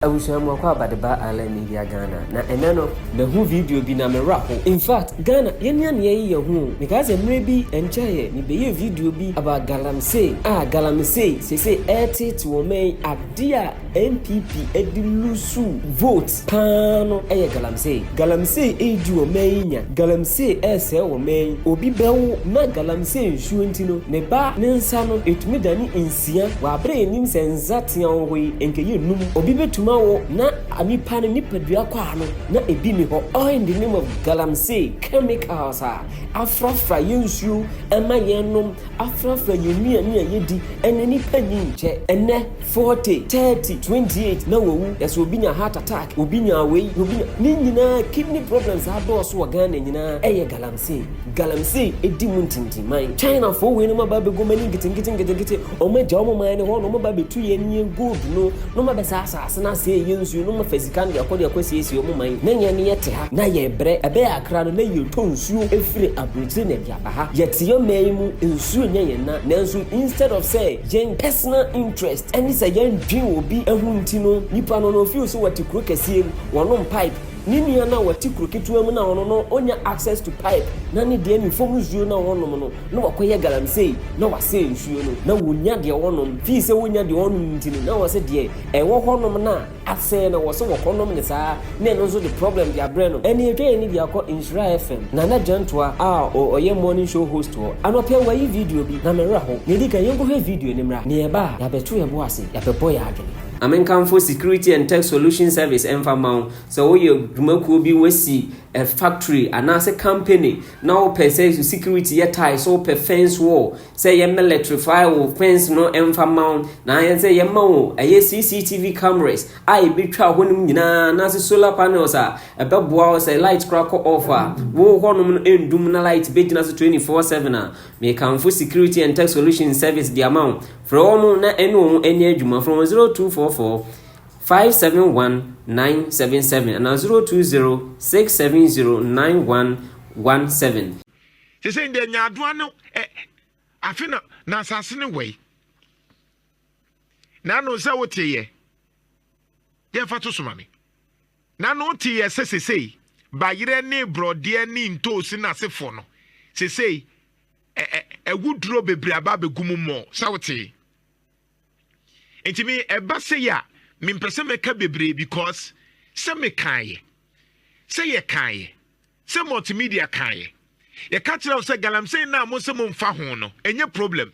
Abushamu kwa badeba ala media Ghana na enano na hu video bi na me rapo. In fact, Ghana yenyan ye hu because emre bi enchaye ni be video bi about Galamsey. Galamsey say edit wo men adia MPP edilusu votes pano Galamsey. Galamsey edu wo men nya. Galamsey ese wo men obi bewo na Galamsey nsuenti no ne ba ne nsa no etumi dani insia wa bre nim senzatia wo enke ye num obi betuma na anipa ne nipadua kwa no na ebi mi ho all in the name of Galamsey chemicals afrafra yensuo ema yenom afrafra yenua ne yedi ene nipa nyinche ene 40 30 28 na wowu yeso obi nya heart attack obi nya away obi ni nyina kidney problems ado so Ghana nyina Galamsey edi muntinti man China for we no mababe go mani gitingiti omaja omo ne ho no mababe tu ye ni good no mabesa asase na yensu no ma physical de akodi akwesi omo man na nya ne yete ha na ye bre ebe akra no na ye tonsuo efire abrutire na bia ha yete yo man mu ensuo nya ye na nanso instead of say yen personal interest any say yen dream obi ehunti no nipa no feel so what kuro kese wono pipe nini na wati kuro ketua mu na wono no onya access to pipe na ne de ni fom zuo na wono no na wakoye Galamsey na wase nsuo no na wonya de wono fi se wonya de wono ntini na wase de ewo honom na ase na wose wokonom ne saa na no so the problem dia bre no eni etwe ni dia ko Insura FM na Jantuah oye morning show host wo anopia wayi video bi na mera ho ne dika yengo he video ni mra ne eba ya beto ye bo ase ya bebo ya adwene American for Security and Tech Solution Service Enfamount so we rumaku bi wasi a factory and as a company now per se security yet tie so per fence wall say ye electrify or fence no Enfamount na yen say ye ma a CCTV cameras I be twa honum nyina na solar panels a beboa say light crack offer wo honum endum na light be gina 24/7 me can for Security and Tech Solution Service the amount from na enu eni adwuma from 0244 571 977 and 020 670 9117. They say in the Nyadwano, I feel na assassin way. Nano Zawoti, dear Fatusumami. Nano tea, say, by your neighbor, dear Nin toast in Asifono. Say, a wood robe brababe gumumo, Sawati. And to me, a basaya. Me mpese meka bebre because se me kaye se ye kaye se multimedia kaye ye ka kire se Galamsey na mo se mo mfa ho no enye problem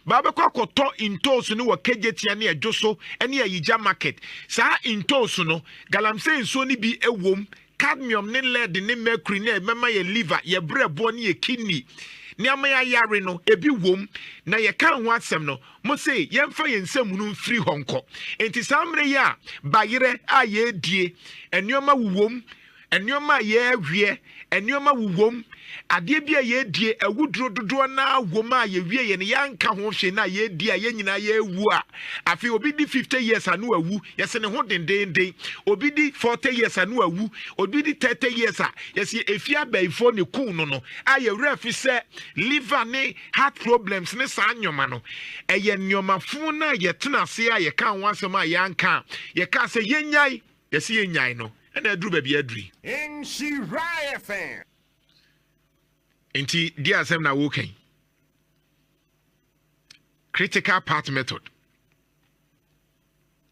ba be kwakoto intos no wakagetia na edwoso ene ayija market sa intos no Galamsey nso ni bi ewom cadmium ne lead ne mercury ne mema ye liver ye brebo ne ye kidney niama ya yare no ebi wom na ye kan ho asem no mo say ye mfa ye nsam no mfiri honko enti samre ya bayire a ye die enioma wuwom enioma ye ahwie enioma wuwom ade bia ye die awuduro dodo na wom a ye wie ye ne yanka ho hwe na ye die ye nyina ye ewu a afi obi di 50 years anu awu ye se ne ho dendenden obi di 40 years anu awu obi di 30 years a ye se efia baifo ne kun no a ye refi se liver ne heart problems ne sa nyoma no eye nyoma fu na ye tena se a ye kan wansem a yanka ye ka se yenyai ye se yenyai no na aduru ba bi aduri Insura FM Inti dia asem na woken critical part method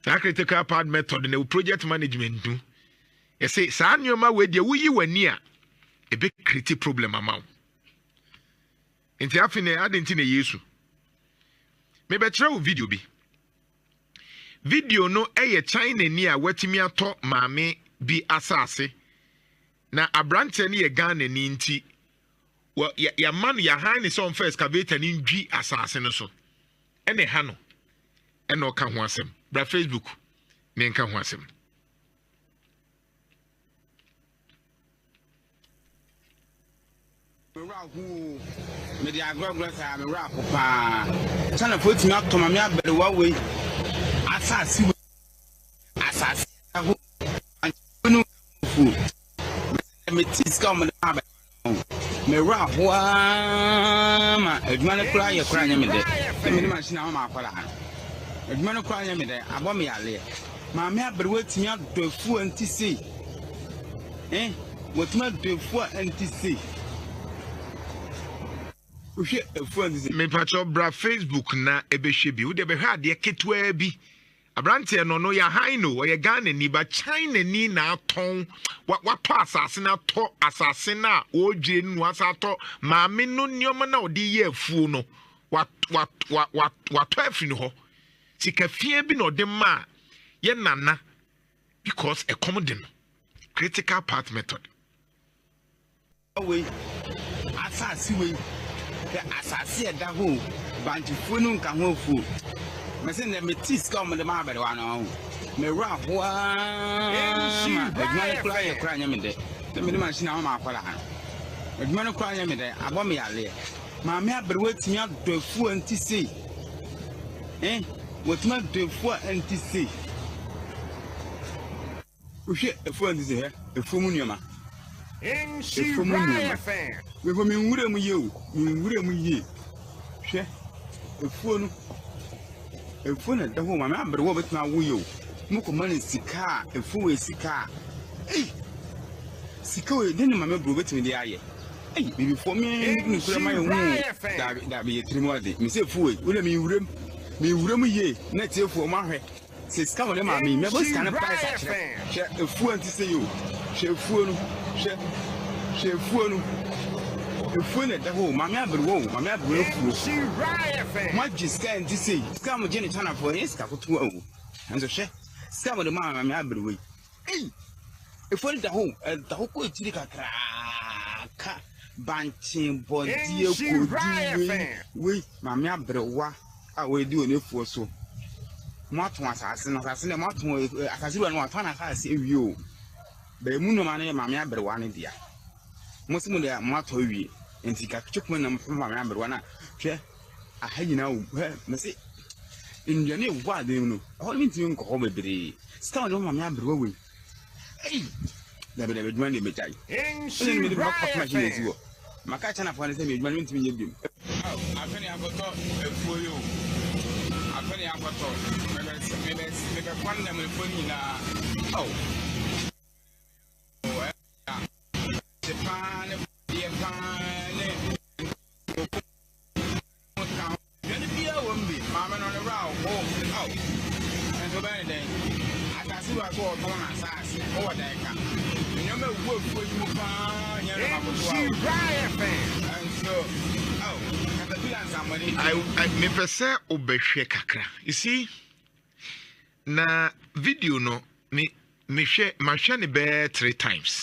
that critical part method in the project management do you say sa nyoma we dia wuyi wani a e be create problem amount inti afine adenti na yesu me be try video no eye China ni a watimi ato maame bi asase na abrante ne ye Ghana ni nti well, ya man ya hand is on first excavator in G assassin so. Ene hano. Eno ka ho asem. Bra Facebook. Ne nka ho asem. Me dia agro sa me rap pa. Chana put me up to me abere wa we. Asasi ho. Anu fu. Me tiska mo na me rap ma edwuma ne kura ye kura nya me de me ni machine ma akwala ha edwuma ne kura nya me de abo me yale Mammy, but what's me out to fool and to see? Eh? What's my to fool and to see? Me pacho bra Facebook na ebehwe bi wo de behwe ade ketwa bi abrante no ya haino o ye Ghana ni ba China ni na aton wato asase na to asase na o dwe nu asato maame no nioma na odi ye afu no wato afini ho sikafie bi no de ma ye nana because a common critical path method away asase we the assassin that who bantu funu kan ho fu me say na me tis come the ma bere wa no me ra ho eduma kura nya me de me de machine na ma akwala ha eduma no kura nya me de abo me yale ma me abere watimi ado fu anti sei watimi ado fu anti sei o hwe fu anti sei he efu mu nyoma fan. We were in Woodham, you, in Woodham, ye. She, a phone at the home, I'm but what now will you? Moko money sika, a fool is sika. Hey, Siko, then my member with me the eye. Hey, before me, my own that be a trimody. Mr. Fool, will me room ye, next year for my head. Says, come on, mammy, never stand up. A fool to say you. She fool. She fool. The fool at the home, Mamma Bro, Mamma Bro. She right. What just can't see? Come with Jenny Turner for his couple to and so she some of the Mamma Bro. Hey, if we're at the home, at the whole Tika Banting body, we, Mamma Bro, I will do it for so. Not once I seen a much more as you want to see you. The moon money, Mamma Bro, one dear. Most of them are toy and take a chukman from my number one. I had you know, Missy. In your name, what do you know? All means you call me, stand on my number. Hey, never money me die. My catching up on the same money to me. I penny I got for you. I penny I got maybe one them will put in oh. Japan, dear Pan, Mamma on the row, oh, and so bad day. I can see what I call on assassin, or that can. You know, work for you, and so, oh, the plan somebody. I never say obeshe kakra. You see, na video no, me share my share bear 3 times.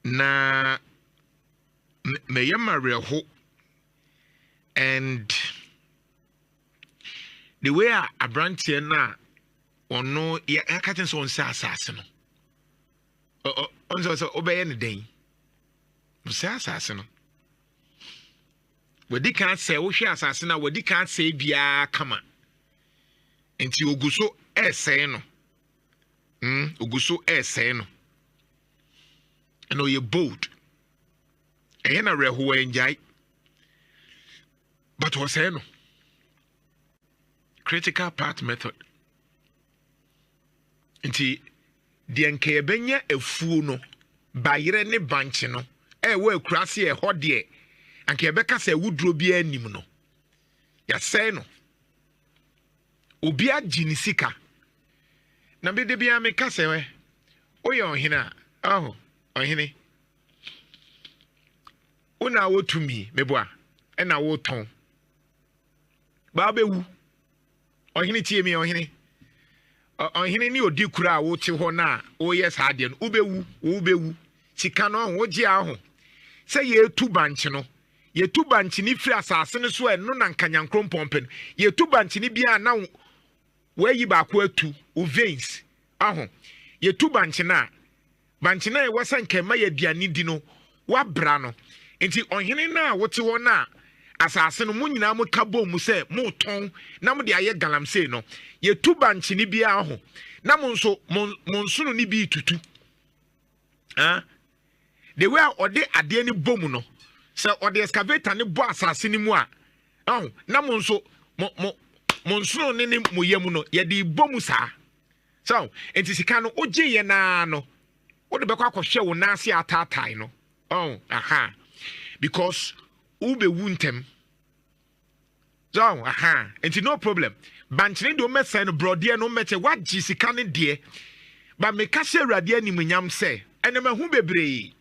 Na me yamare ho and the way a branch na ono ya katen so onsa asase no onso so obeye ne den onsa asase no wadi kan se wo hwe asase na wadi kan se bia kama enti oguso ese no oguso ese no and you're bold. And I read who enjoy, but what's no critical path method. Inti the enkebenya a fool no by any bunch no, well crassy a hot dear, and Quebec say would be a nimuno. Ya say no. Ubia jinisika. Nabi de bia me kasewe. Oyo hina. Oh. Ohene una wo tumi meboa na wo ton ba bewu ohene tie mi ohene ni odi kura wo te ho na wo yes ade no ubewu sika no wo gi aho se ye tu banche no ye tu banche ni firi asase no so eno na nkanyankrom pompen ye tu banche ni bia na wo yi ba ko atu o veins aho ye tu banche na banchina e wasan kema ya duane di no wabra no enti ohene na wote wo na asase no munyina mo kabo mu se mo ton na mo de aye Galamsey no ye tu banchini bia ho na mo nso no ni bi tutu the way ode ade ni bomu no se ode excavator ni bo asase ni mu a na mo nso monsono ne moyam no ye de bomu saa so enti sika no oje ye na no wo de bekwa akɔhwe wo na ase atatai no aha because ube wuntem so aha enti no problem banchene do mesen no brode no meche wagye sika ne de ba meka hye awurade animunyam se ene mahu bebree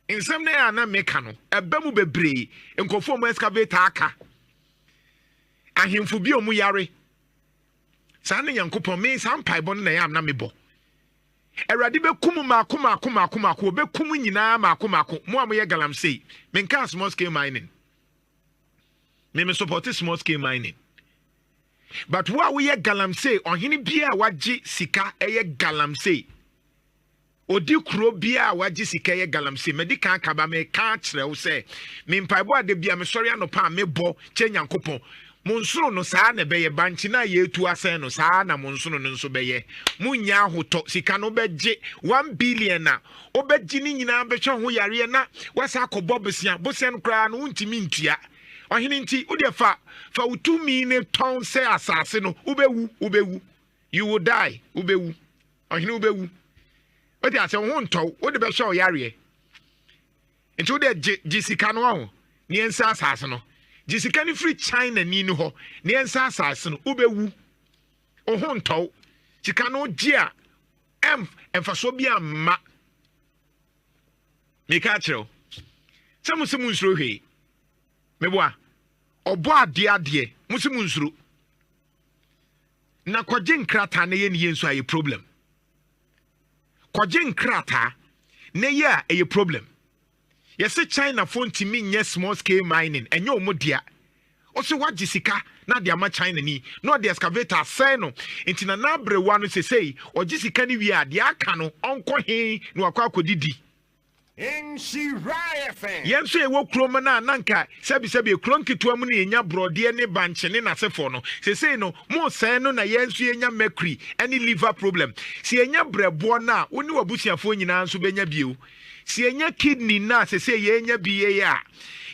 nsem na ya na meka no eba mu bebree nkofo mu excavator aka ahemfo bi omu yare saa ne yankopɔn me saa mpaebɔ no na ya am na mebɔ awurade bekum maako bekum nyinaa maako mo am ye Galamsey menka small scale mining me support small scale mining but we ye Galamsey ɔhene bia wagye sika eye Galamsey odi kuro bia wagye sika eye Galamsey medical kaba me ka kyerɛ wo sɛ me mpaebɔ ade bia me sɔre anopa mebɔ kyɛ nyankopɔn monsoro no saa na bɛyɛ banchi na yetu asen no saa na monsoro no nso bɛyɛ munya hoto sika no bɛgye 1 billion na obɛgye ni nyina bɛhwɛ ho yare na wasa akɔbɔ besia bosen kra no untimi ntua ɔhene nti wo de fa utumi ne ton sɛ asase no ubewu you will die ubewu ɔhene ubewu o de ase ho ntɔ wo de bɛhwɛ o yare nti wo de gye sika no ho ne ensa asase no jisika ni free China ni no ho ne ensa asase no ubewu oho ntɔw sika no gia emfaso bi amma meka kyerɛw sɛ musimu nsuro hwe meboa ɔbɔ ade musimu nsuro na kɔgye nkrata na ye ne ye nso aye problem kɔgye nkrata na ye a aye problem yes China phone timi nye small scale mining enye omodia oso wagye sika na de ama China ni no de excavator say no enti na abrewa no sesei ogye sika ni wi ade aka no onko he no akwa akodidi yenso ewo kroma na nanka sebi kronketua mu ne nya brode ne banche ne nasefo no sesei no mo say no na yenso enya mercury any liver problem si enya brebo na woni wabusiafo nyina nso benya biu si enya kidney na sesei yenya biye ya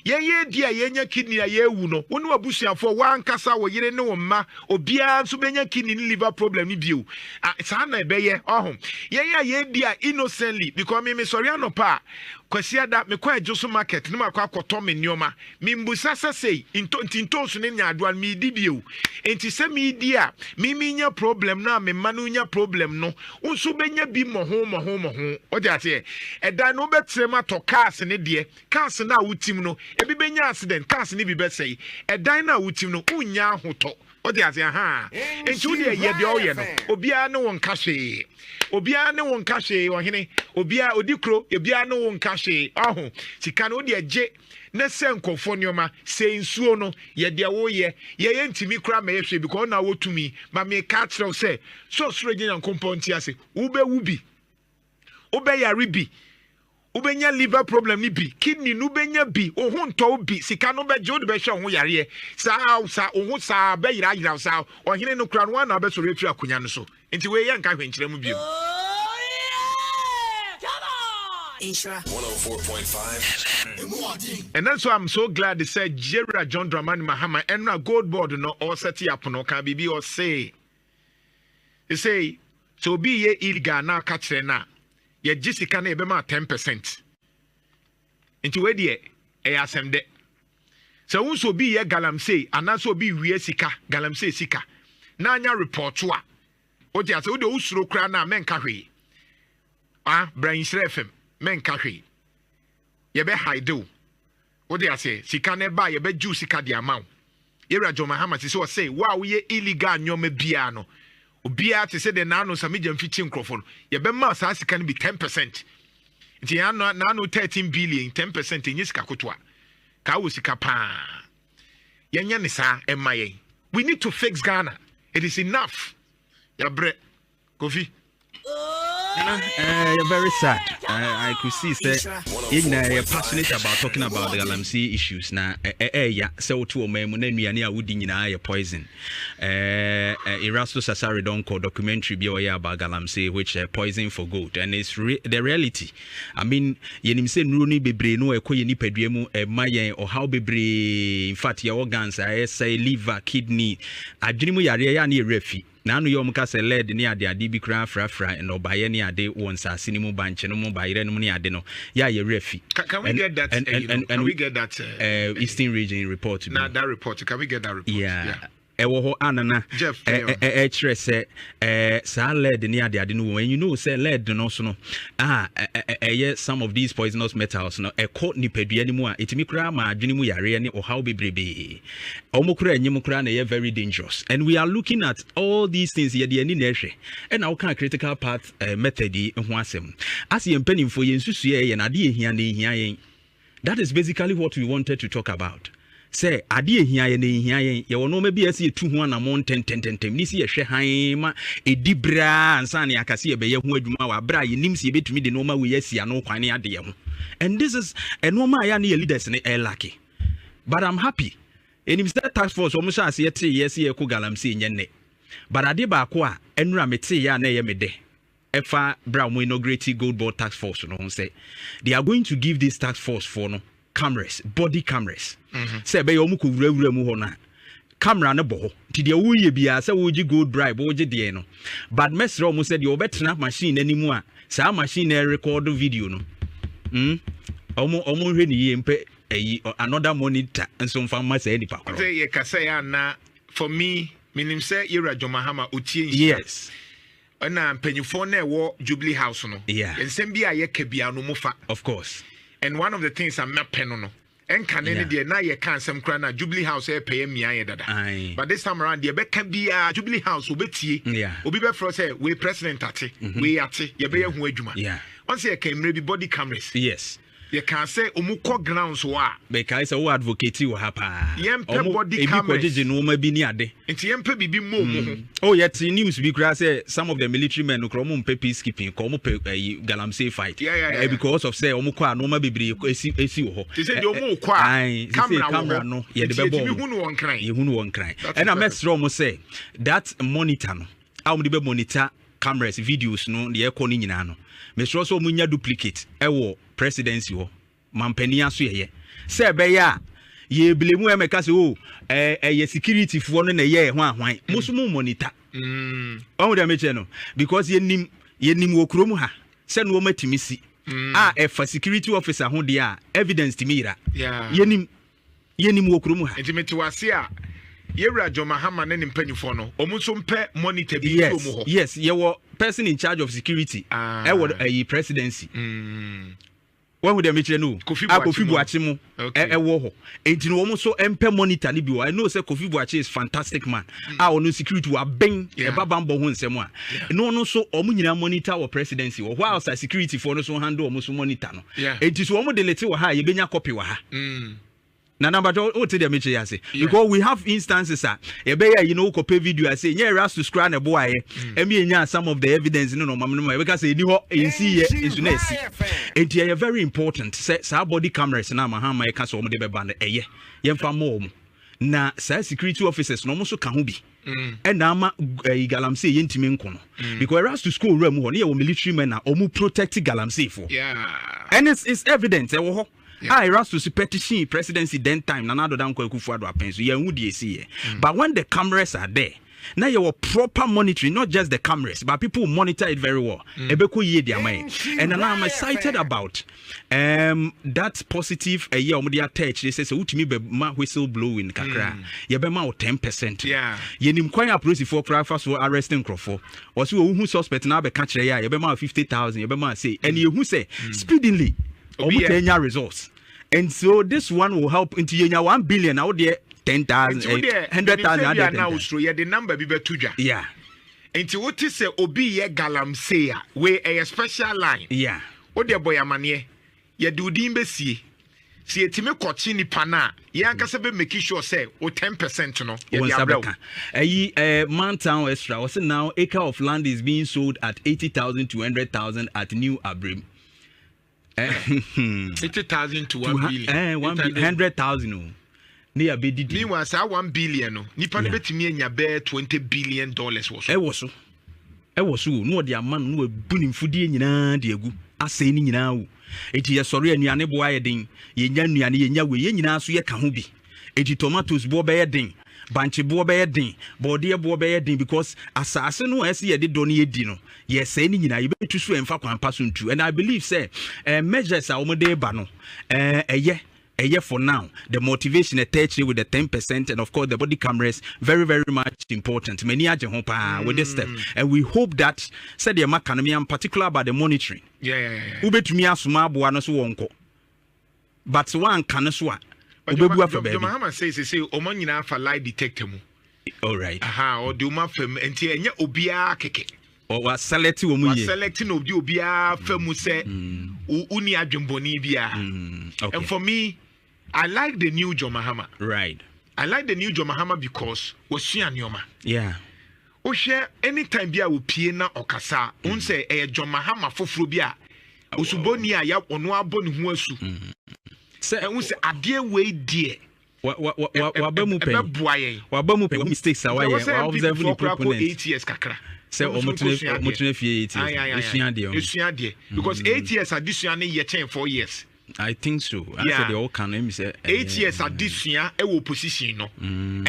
ye dia yenya kidney ya yewu no woni wabusuafo wankasa wo yire ne wo mma obia nso benya kidney liver problem ni biu saa na ebeye ohun ye dia innocently because me sorry anopa kwasia da me kwa ejoso market ne makwa akoto me nioma me mbusa sesei intonto so ne nyaado an me di biu enti se me dia me nya problem na me manu nya problem no nso benya bi moho o de ate eda no betrema to cars ne de cars na wutim no ebi benya accident cars ni bi besei edan na wutim no unya hoto o de ase ha enti wo de ye de o ye no obia ne won ka hwe obia ne won ka hwe ohene obia odikro obia ne won ka hwe aho sika no de agye na se nkofo nioma se nsuo no ye de wo ye ntimi kra ma ye hwe because na wotumi ma me ka kyerɛw se so soro gye nyankopɔn ti ase ubewu bi ubeyare bi ubenya liver problem ni bi kidney no benya bi ohun to bi sika no be jode be hwe ho yare sa ohun sa be yira sa ohene no kra no na be soro efi akonya no so enti we ye nka hwenkyere mu bi Isra 104.5 and that's why I'm so glad they said Jera John Dormahene and a gold board no all set up no can be or say you say so be ye illegal na catch na ye jisika na ebe ma 10% into we die e asem de so won so be ye Galamsey and so be wie sika Galamsey sika na anya report wa o dia so de usuro kra na menka hwe brain FM menka hwe ye be hide o de ase sika na ba ye be ju sika de amount Dormahene say say wa we illegal nyoma bia no obia te say de na no samija mfiti nkrofo ye be ma sa sika no bi 10% nti ya na no 13 billion 10% enyi sika kotwa ka wo sika pa yenya ne sa emaye we need to fix Ghana. It is enough ya bre Kofi You're very sad. I could see that you're passionate about talking about the Galamsey issues. Now, yeah, so to a man, would in poison. Erastus Asari Dunkwa documentary about Galamsey, which poison for good, and it's the reality. I mean, you say Rooney Bebre no ni pedriemu mayen or how bebre in fact your organs I say liver, kidney, adrimu yare ni refi. Na no yom ka se led ni ade ade bi kra fra and obaye ni ade won sa sinimu banche no mo bayire no ni ade no ya ye refi. Can we get that can we get that Eastern region report? Now that report, can we get that report? Yeah. Ewo ho anana chere se sa lead ni ade ade no when you know say lead no so no some of these poisonous metals no ekọ nipadua ni mu a etimi kra ma adwene mu yare ni ohaw bebrebe omokra anyim kra na ye very dangerous, and we are looking at all these things ye de ani na ehwe and now can critical part method ho asem as ye mpanimfo ye nsusu ye na ade ehia na ehia yen. That is basically what we wanted to talk about. Say ade ehia ye na ehia yen ye wono ma bi ase etu ho na mon ten ni si ye hwe han ma edibra ansa na akase ye be ye ho adwuma wa bra ye nim si ye betumi de no ma we yasia no kwan ne ade ye ho. And this is enoma ya na ye leaders ne lucky, but I'm happy enim say task force omo sha ase ye te ye se ye ko Galamsey nye ne, but ade ba ko a enura mete ya na ye me de efa bra mo inaugurate gold board task force no say they are going to give this task force for no cameras, body cameras. Say be yo mu ko wura mu ho na camera no bo ti de wo ye bia say wo gi gold bribe wo gi de no, but mesro mu say de obetena machine animu a sa machine e record video no omo hwe ni ye mpe another monitor nso mfa ma say ni pa kro say ye ka say na for me minim say Dormahene otie yes na mpanyifo na wo Jubilee House no ensem bia ye ka bia no mufa of course. And one of the things I'm not penning no. And can any day now you can't some crana Jubilee House pay me dada. But this time around the Becca be Jubilee House obeti. Obi be for say we president ati we ati ye be hu adwuma. Once you came maybe body cameras. Yes. You can say omukọ grounds wa because o advocate wo hapa yempe body cameras ebi no ma bi ni ade nti yempe bibi mo oh yet news bi kra say some of the military men kro mo mpe peacekeeping ko mo Galamsey fight because of say omukọ anoma bibiri esi wo ho say the omukọ camera no ye de be hu no won kran ye hu no won kran and I mesro mo say that monitor no how mo de be monitor cameras videos no de e ko ni nyina no mesro so mo nya duplicate e wo presidency wo mampani aso ye say be ya ye blemu emeka se o ye security fo no na ye ho ahwan musumu monitor o de meche no because ye nim wo krom ha se no matimi si for security officer ho de evidence timira ye nim wo krom ha intimate wase a Yewra Dormahene ne mpanyifo no omo so mpe monitor bi omo ho yes ye wo person in charge of security e wo presidency when would they meet no Kofi Buachi mu e wo ho enti no omo so empe monitor ni bi wo I know say Kofi Buachi is fantastic man ono security wa ben e babambo ho nsem a no so omo nyina monitor wo presidency wo while security for no so handle omo so monitor no enti so omo delete wo ha ye benya copy wa ha na number what tell them say because we have instances ko pay video I say yeah ras to screen na boy enya some of the evidence no mamno because say ni ho see is na see and they are very important say body cameras na Mahama e ka so mo de be band yemfa mo na say security officers no mo so ka ho bi and ama Galamsey yentimi nko no because ras to school room ho na military men na omu protect Galamsey for and it's evident e wo ho I ras to petition presidency then time Nanado Dunkwa Kufuado apenso ye hu see but when the cameras are there now you proper monitoring not just the cameras but people monitor it very well ebeko ye dia mai and now I'm excited about that positive a year omodia touch they say utimi be ma whistleblowing kakra ye be ma 10% ye nim kwan approach for craft for arresting crofo or so who suspect now be catch ye be ma 50,000 ye be ma say and you who say speedily Kenya results. And so this one will help into 1 billion out there 10,000 100,000 now so yeah the number be betuja into what is say obi ye Galamsey we a special line o de boy amane ye do din besie si etime kɔkye nipa na yɛankasa bɛ make sure say o 10% no One Sabeka. Mantown extra. Also now acre of land is being sold at 80,000 to 100,000 at New Abrim. 80,000 to 1 billion. 100,000. Near Bedi. Meanwhile, say 1 billion no. Nipa no betumi anya be $20 billion was. Was so. No the man no bunim fudie nyina de agu. Asɛ ni nyina wo. Enti ye sɔre anuane bo aye den. Ye nya anuane ye nya we ye nyina so ye ka ho bi. Enti tomatoes bo be ye den. Banche bo be ye den. Bode bo be ye den because asase no ese ye de do no ye di no. Ye sɛ ni nyina ye betu so emfa kwampa so ntu. And I believe say measures a wo de ba no for now, the motivation attached with the 10% and of course the body cameras very very much important. Many are with this step, and we hope that said the economy in particular about the monitoring. Ube to me asuma buano so wonko, but one can swa. Dormahene says omanyina for lie detector mu. All right. Or do ma fem enti enye obia keke. Or was selecting obia femu se uni adwemboni bia. And for me, I like the new Dormahene. Right. I like the new Dormahene because wasua nyoma. Yeah. O share anytime bia wo pie na okasa, on say Dormahene foforo bia. Osuboni a ya ono abɔ ne ho asu. Say on say ade we die. Wabamu pe mistakes away. Wa observe the proponent. 8 years kakra. Say omotune fie 8 years. Because 8 years addition ye change 4 years. I think so. I said they all can say 8 years addition e wo position no.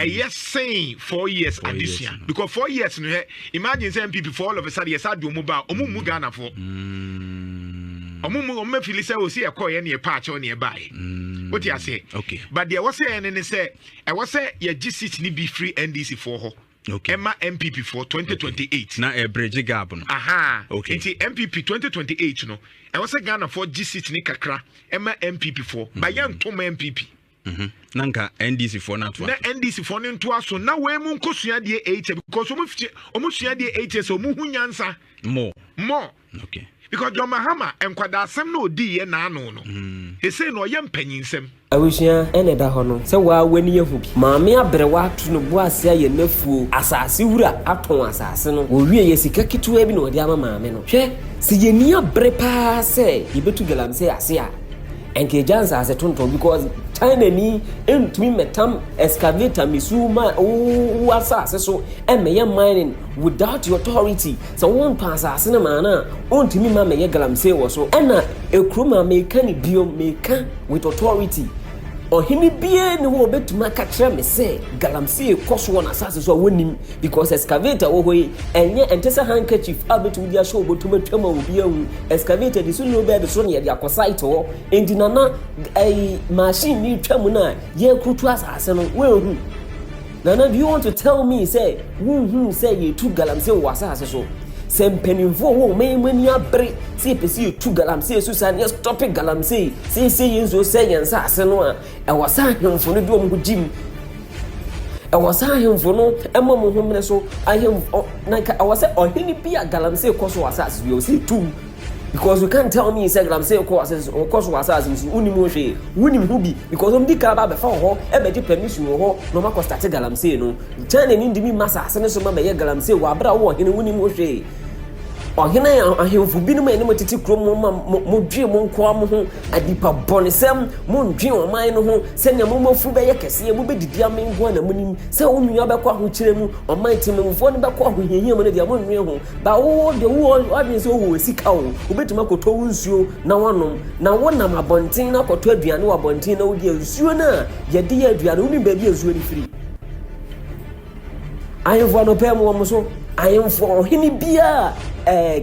Yes saying 4 years addition. Because 4 years no imagine say MPP for all of a sudden yes adu mobile omu Ghana for. Omu feel say o see e call ye na e patch on e buy. What you say? Okay. But there was say I was say your G6 ni be free NDC for her. Okay. Emma MPP for 2028. Na a bridge gap no. Okay. It's MPP 2028 no. I was a Ghana for G6 ni kakra. Emma MPP for. Bayan Tom MPP. Nanka NDC for na to. Na NDC for no to so na we mu nkosua de 8 because omu sua de 8 so mu hu nyansa. More. Okay. Because Dormahene enkwada asem na odi ye na anu no. He say no ye mpanyinsem. Awusia ene da hono se wa wani yehu bi maame abrewa to no bo ase aye nafuo asase wura aton asase no wo wie ye sika kitwa bi no odi ama maame no hwe se ye ni abre pa se yebetu Galamsey ase a enke jansa ase tonton because China ni entumi metam excavator misuma o asase so emeye mining without the authority so won pass asase na mana ontumi ma meye Galamsey wo so ena ekroma meka ni bio meka with authority ohini bie ni wo betuma ka kire me se Galamsey koso won asase so wonim because excavator wo hoyi enye entese handkerchief abetu dia show botuma twama obi awu excavator di so no be de so ne de akosite wo endinana ai machine ni twamu na ye krutu asase no wehu nana do you want to tell me say say ye tu Galamsey wo asase so sempenimfo wo mani abre se pesi tu Galamsey so san ye stop Galamsey say yenzo say yensa ase no a e wasa hemfo no do mo jim e wasa hemfo no emma mo homne so ahem na ka wasa ohini bia Galamsey koso wasa ase we say tu because you can't tell me say Galamsey koso wasa ase unimu hwe unim hu bi because omdi ka ba be fa ho e be di permission ho no ma ko start Galamsey no China ni ndimi masa ase no so ma be Galamsey wa abra wo ohini unimu hwe ohina ahemfu binum ene matiti krom mo dwe mo nko am ho adipa bonesem mo ndwe oman no ho se nya mo mafu be yekese mo be didi amengo na munim se onua be kwa ho kire mu oman timemfo ne be kwa ho hiehie mo ne dia mo nwe ho ba wo de wo adwen se wo sika wo obetuma koto nsuo na wonom na wonam abonten na koto aduane wo abonten na wo di nsuo na ye de ya aduane wo ni ba bi nsuo ni firi ayefo no pem wo mo so ayefo hini bia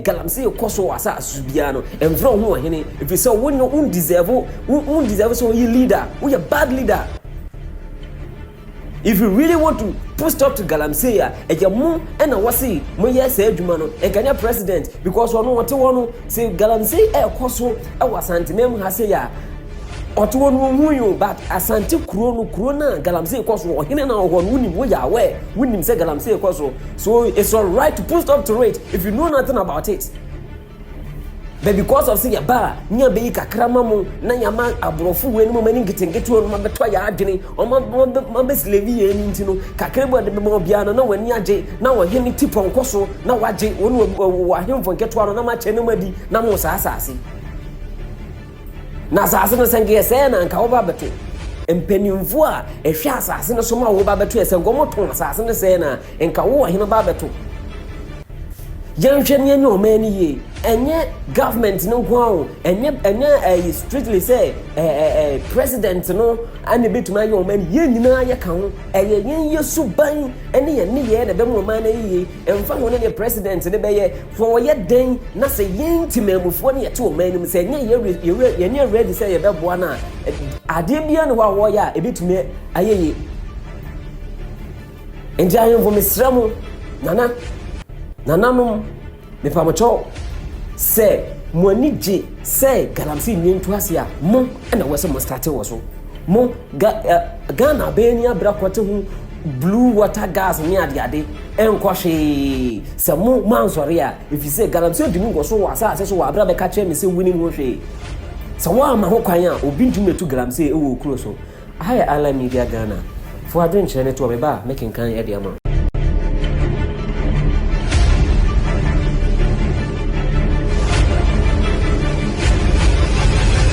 Galamsey koso wasa asubia no emvro ho hene if say won deserve so you leader we a bad leader if you really want to put stop to Galamsey ejemu na wase mo yes adwuma no eganya president because ono wote wono say Galamsey koso wasante mem ha say ya oto wonu huyu but asante kuro na Galamsey koso ohene na ho wunim wo ya we wunim say Galamsey koso so it's all right to put up to it if you know nothing about it but because of say ya ba nya be kakra mamu na ya ma abrofo we no mani ngetengetu no mabeto ya adwene o ma be slave ye ni ntino kakra bo de be mo bia no na wani age na wo heni tipo nkoso na waje wonu wa hemfo nketo no na ma chene madi na mo sa asase na asase no senge yese na nka wo ba beto empenimfo a ehwe asase no so ma wo ba beto yese ngomo ton asase no se na nka wo hena ba beto Jantuah ni o mani ye enye government no kwa enye strictly say president no ane betuma ye o mani ye nyina ye ka ho eye ye suban ene ye ne ye na be mo man ye emfa ho ne president ne be ye for ye den na say ye ntimamufo ne ye to o mani mu say nye ye ready say ye be boa na ade bia ne wa ya ebetuma ayeye enje ayen fo mesramo nananum me pamocho say monije say Galamsey nyentu ase a mo na wo se mo start wo so mo Ghana be ni abra kwate hu blue water gas ni ade enkwahwe se mo mansori a if you say Galamsey odimi go so wa sa so wa abra be ka che me se wini ho hwe se wa ma ho kwan a obi ntumetu Galamsey e wo kuro so haya ala media Ghana for adwen chere to be ba making kan e de ama